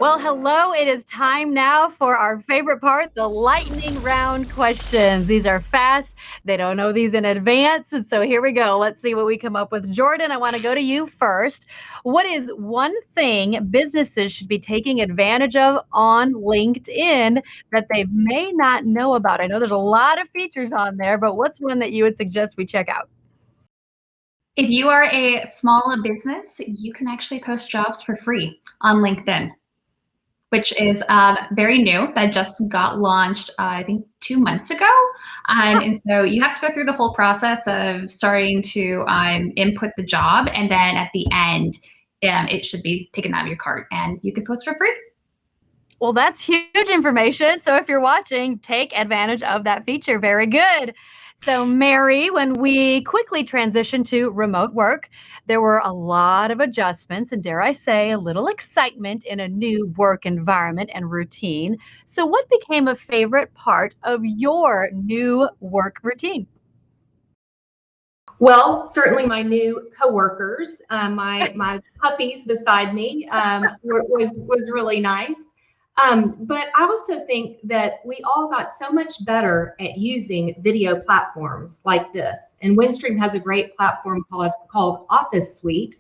Well, hello. It is time now for our favorite part, the lightning round questions. These are fast. They don't know these in advance. And so here we go. Let's see what we come up with. Jordan, I want to go to you first. What is one thing businesses should be taking advantage of on LinkedIn that they may not know about? I know there's a lot of features on there, but what's one that you would suggest we check out? If you are a small business, you can actually post jobs for free on LinkedIn, which is very new. That just got launched, I think, 2 months ago. And so you have to go through the whole process of starting to input the job, and then at the end, it should be taken out of your cart, and you can post for free. Well, that's huge information. So if you're watching, take advantage of that feature. Very good. So, Mary, when we quickly transitioned to remote work, there were a lot of adjustments and, dare I say, a little excitement in a new work environment and routine. So, what became a favorite part of your new work routine? Well, certainly my new coworkers, my puppies beside me, was really nice. But I also think that we all got so much better at using video platforms like this. And Windstream has a great platform called Office Suite.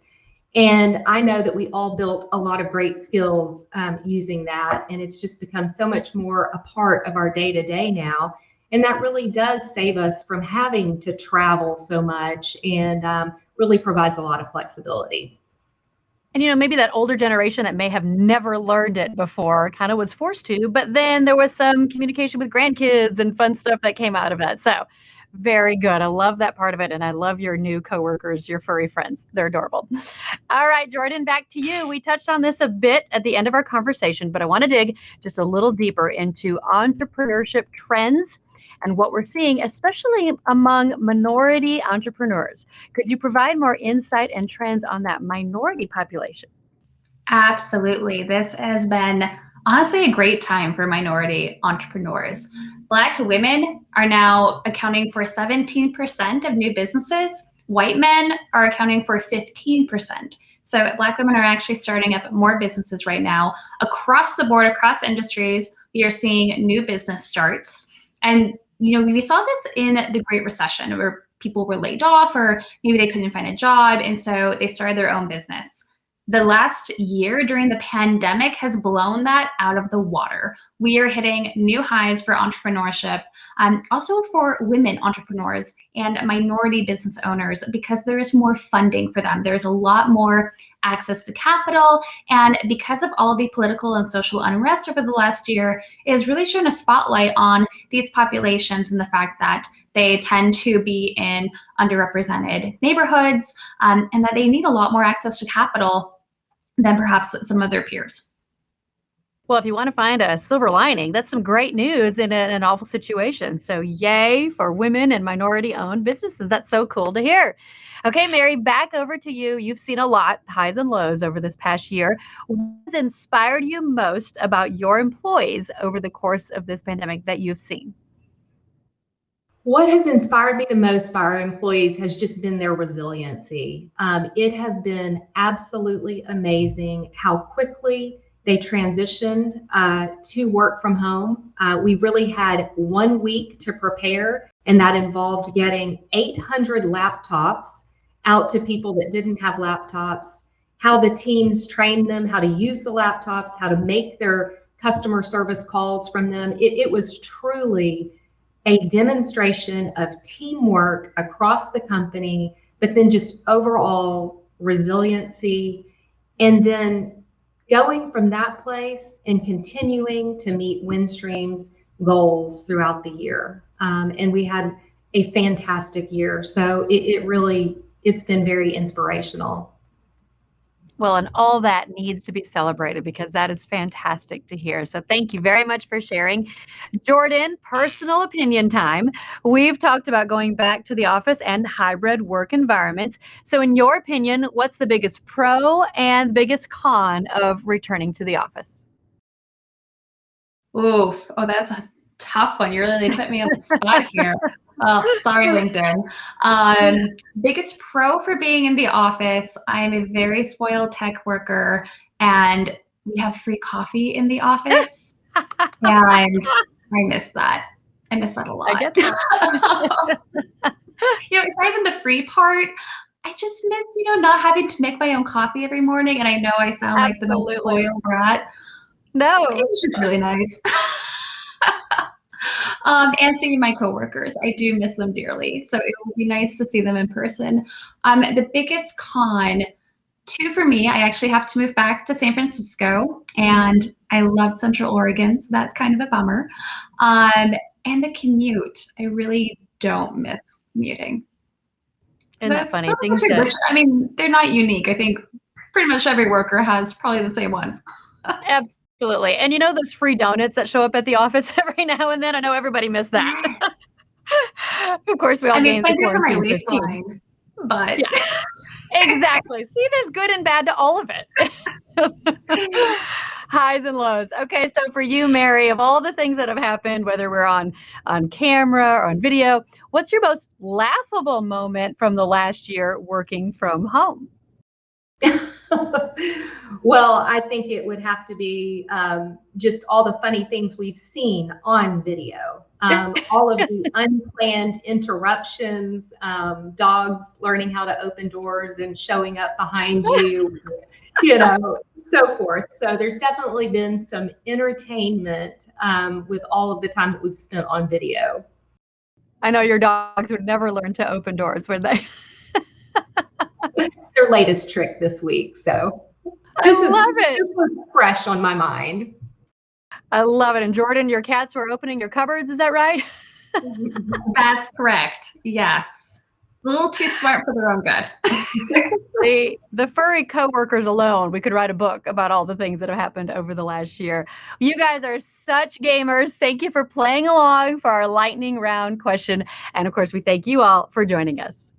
And I know that we all built a lot of great skills using that. And it's just become so much more a part of our day to day now. And that really does save us from having to travel so much and really provides a lot of flexibility. And, maybe that older generation that may have never learned it before kind of was forced to, but then there was some communication with grandkids and fun stuff that came out of that. So very good. I love that part of it. And I love your new coworkers, your furry friends. They're adorable. All right, Jordan, back to you. We touched on this a bit at the end of our conversation, but I want to dig just a little deeper into entrepreneurship trends and what we're seeing, especially among minority entrepreneurs. Could you provide more insight and trends on that minority population? Absolutely. This has been honestly a great time for minority entrepreneurs. Black women are now accounting for 17% of new businesses. White men are accounting for 15%. So Black women are actually starting up more businesses right now. Across the board, across industries, we are seeing new business starts. And we saw this in the Great Recession where people were laid off or maybe they couldn't find a job, and so they started their own business. The last year during the pandemic has blown that out of the water. We are hitting new highs for entrepreneurship, also for women entrepreneurs and minority business owners, because there's more funding for them. There's a lot more access to capital. And because of all of the political and social unrest over the last year, it has really shown a spotlight on these populations and the fact that they tend to be in underrepresented neighborhoods, and that they need a lot more access to capital than perhaps some of their peers. Well, if you want to find a silver lining, that's some great news in an awful situation. So yay for women and minority-owned businesses. That's so cool to hear. Okay, Mary, back over to you. You've seen a lot, highs and lows over this past year. What has inspired you most about your employees over the course of this pandemic that you've seen? What has inspired me the most by our employees has just been their resiliency. It has been absolutely amazing how quickly they transitioned to work from home. We really had 1 week to prepare, and that involved getting 800 laptops out to people that didn't have laptops, how the teams trained them, how to use the laptops, how to make their customer service calls from them. It was truly a demonstration of teamwork across the company, but then just overall resiliency. And then going from that place and continuing to meet Windstream's goals throughout the year. And we had a fantastic year. So it's been very inspirational. Well, and all that needs to be celebrated because that is fantastic to hear. So thank you very much for sharing. Jordan, personal opinion time. We've talked about going back to the office and hybrid work environments. So in your opinion, what's the biggest pro and biggest con of returning to the office? Oof. Oh, that's a tough one. You really put me on the spot here. Well, sorry, LinkedIn. Biggest pro for being in the office, I'm a very spoiled tech worker, and we have free coffee in the office, and I miss that. I miss that a lot. I get that. It's not even the free part. I just miss, not having to make my own coffee every morning. And I know I sound like the most Absolutely. spoiled brat. No. It's just really nice. And seeing my coworkers. I do miss them dearly. So it would be nice to see them in person. The biggest con, too, for me, I actually have to move back to San Francisco, and I love Central Oregon, so that's kind of a bummer. And the commute. I really don't miss commuting. So Isn't that funny? those are two, which, I mean, they're not unique. I think pretty much every worker has probably the same ones. Absolutely. And those free donuts that show up at the office every now and then? I know everybody missed that. Of course, we all gained it's the good for my quarantine 15. waistline, but Yeah, exactly. See, there's good and bad to all of it. Highs and lows. Okay, so for you, Mary, of all the things that have happened, whether we're on camera or on video, what's your most laughable moment from the last year working from home? Well, I think it would have to be just all the funny things we've seen on video. All of the unplanned interruptions, dogs learning how to open doors and showing up behind you, so forth. So there's definitely been some entertainment with all of the time that we've spent on video. I know your dogs would never learn to open doors, would they? It's their latest trick this week. So This was fresh on my mind. I love it. And Jordan, your cats were opening your cupboards, is that right? That's correct. Yes. A little too smart for their own good. The furry coworkers alone, we could write a book about all the things that have happened over the last year. You guys are such gamers. Thank you for playing along for our lightning round question. And of course, we thank you all for joining us.